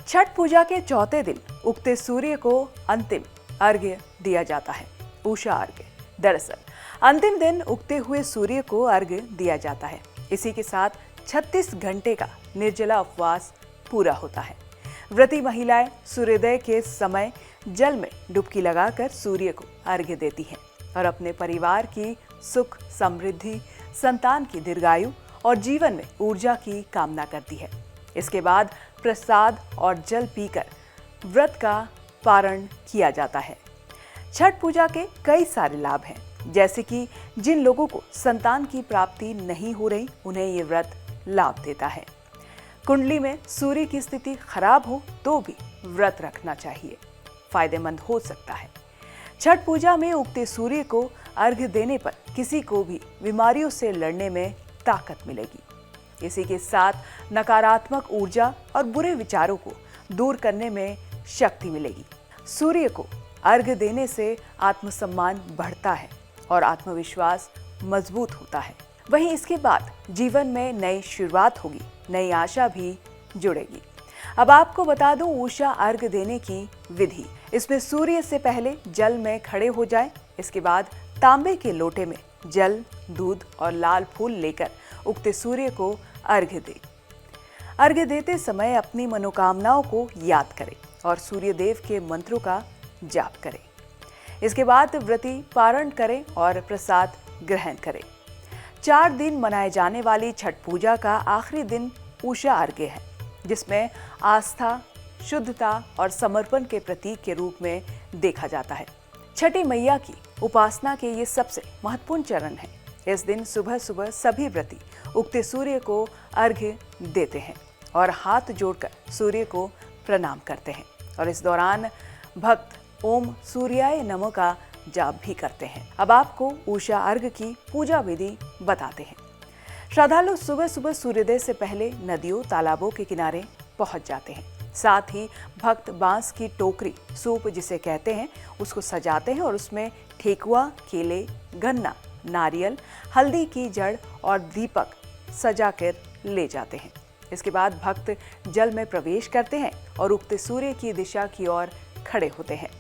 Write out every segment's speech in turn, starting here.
छठ पूजा के चौथे दिन उगते सूर्य को अंतिम अर्घ्य दिया जाता है, उषा अर्घ्य। दरअसल अंतिम दिन उगते हुए सूर्य को अर्घ्य दिया जाता है। इसी के साथ 36 घंटे का निर्जला उपवास पूरा होता है। व्रती महिलाएं सूर्योदय के समय जल में डुबकी लगाकर सूर्य को अर्घ्य देती हैं और अपने परिवार की सुख समृद्धि, संतान की दीर्घायु और जीवन में ऊर्जा की कामना करती है। इसके बाद प्रसाद और जल पीकर व्रत का पारण किया जाता है। छठ पूजा के कई सारे लाभ हैं, जैसे कि जिन लोगों को संतान की प्राप्ति नहीं हो रही, उन्हें ये व्रत लाभ देता है। कुंडली में सूर्य की स्थिति खराब हो तो भी व्रत रखना चाहिए, फायदेमंद हो सकता है। छठ पूजा में उगते सूर्य को अर्घ्य देने पर किसी को भी बीमारियों से लड़ने में ताकत मिलेगी। इसी के साथ नकारात्मक ऊर्जा और बुरे विचारों को दूर करने में शक्ति मिलेगी। सूर्य को अर्घ्य देने से आत्मसम्मान बढ़ता है और आत्मविश्वास मजबूत होता है। वहीं इसके बाद जीवन में नई शुरुआत होगी, नई आशा भी जुड़ेगी। अब आपको बता दूं उषा अर्घ्य देने की विधि। इसमें सूर्य से पहले जल में खड़े हो जाएं। इसके बाद तांबे के लोटे में जल, दूध और लाल फूल लेकर उगते सूर्य को अर्घ्य दें। अर्घ्य देते समय अपनी मनोकामनाओं को याद करें और सूर्य देव के मंत्रों का जाप करें। इसके बाद व्रती पारण करें और प्रसाद ग्रहण करें। 4 दिन मनाए जाने वाली छठ पूजा का आखिरी दिन उषा अर्घ्य है, जिसमें आस्था, शुद्धता और समर्पण के प्रतीक के रूप में देखा जाता है। छठी मैया की उपासना के ये सबसे महत्वपूर्ण चरण है। इस दिन सुबह सुबह सभी व्रती उगते सूर्य को अर्घ्य देते हैं और हाथ जोड़कर सूर्य को प्रणाम करते हैं और इस दौरान भक्त ओम सूर्याय नमः का जाप भी करते हैं। अब आपको उषा अर्घ्य की पूजा विधि बताते हैं। श्रद्धालु सुबह सुबह सूर्योदय से पहले नदियों, तालाबों के किनारे पहुंच जाते हैं। साथ ही भक्त बांस की टोकरी, सूप जिसे कहते हैं, उसको सजाते हैं और उसमें ठेकुआ, केले, गन्ना, नारियल, हल्दी की जड़ और दीपक सजाकर ले जाते हैं। इसके बाद भक्त जल में प्रवेश करते हैं और उगते सूर्य की दिशा की ओर खड़े होते हैं।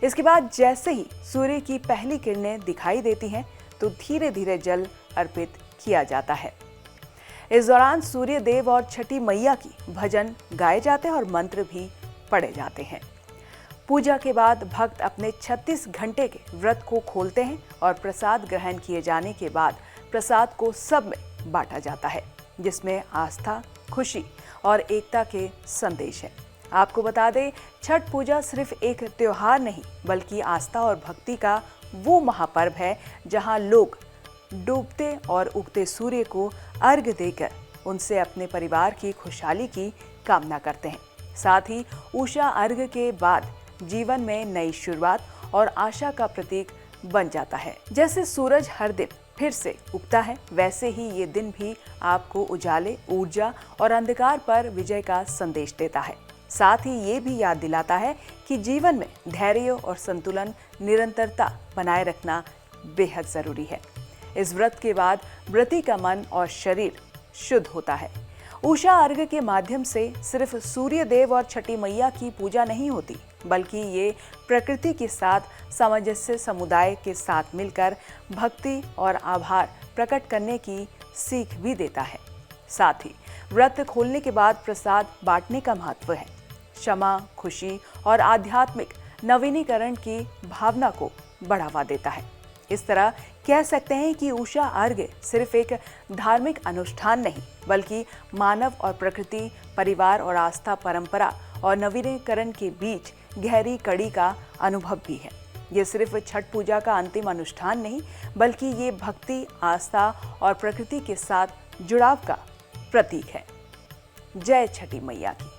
इसके बाद जैसे ही सूर्य की पहली किरणें दिखाई देती हैं तो धीरे धीरे जल अर्पित किया जाता है। इस दौरान सूर्य देव और छठी मैया की भजन गाए जाते हैं और मंत्र भी पढ़े जाते हैं। पूजा के बाद भक्त अपने 36 घंटे के व्रत को खोलते हैं और प्रसाद ग्रहण किए जाने के बाद प्रसाद को सब में बांटा जाता है, जिसमें आस्था, खुशी और एकता के संदेश हैं। आपको बता दें, छठ पूजा सिर्फ एक त्योहार नहीं बल्कि आस्था और भक्ति का वो महापर्व है जहां लोग डूबते और उगते सूर्य को अर्घ्य देकर उनसे अपने परिवार की खुशहाली की कामना करते हैं। साथ ही उषा अर्घ्य के बाद जीवन में नई शुरुआत और आशा का प्रतीक बन जाता है। जैसे सूरज हर दिन फिर से उगता है, वैसे ही ये दिन भी आपको उजाले, ऊर्जा और अंधकार पर विजय का संदेश देता है। साथ ही ये भी याद दिलाता है कि जीवन में धैर्य और संतुलन, निरंतरता बनाए रखना बेहद जरूरी है। इस व्रत के बाद व्रती का मन और शरीर शुद्ध होता है। उषा अर्घ्य के माध्यम से सिर्फ सूर्य देव और छठी मैया की पूजा नहीं होती, बल्कि ये प्रकृति के साथ सामंजस्य, समुदाय के साथ मिलकर भक्ति और आभार प्रकट करने की सीख भी देता है। साथ ही व्रत खोलने के बाद प्रसाद बांटने का महत्व है। क्षमा, खुशी और आध्यात्मिक नवीनीकरण की भावना को बढ़ावा देता है। इस तरह कह सकते हैं कि उषा अर्घ्य सिर्फ एक धार्मिक अनुष्ठान नहीं बल्कि मानव और प्रकृति, परिवार और आस्था, परंपरा और नवीनीकरण के बीच गहरी कड़ी का अनुभव भी है। ये सिर्फ छठ पूजा का अंतिम अनुष्ठान नहीं बल्कि ये भक्ति, आस्था और प्रकृति के साथ जुड़ाव का प्रतीक है। जय छठी मैया की।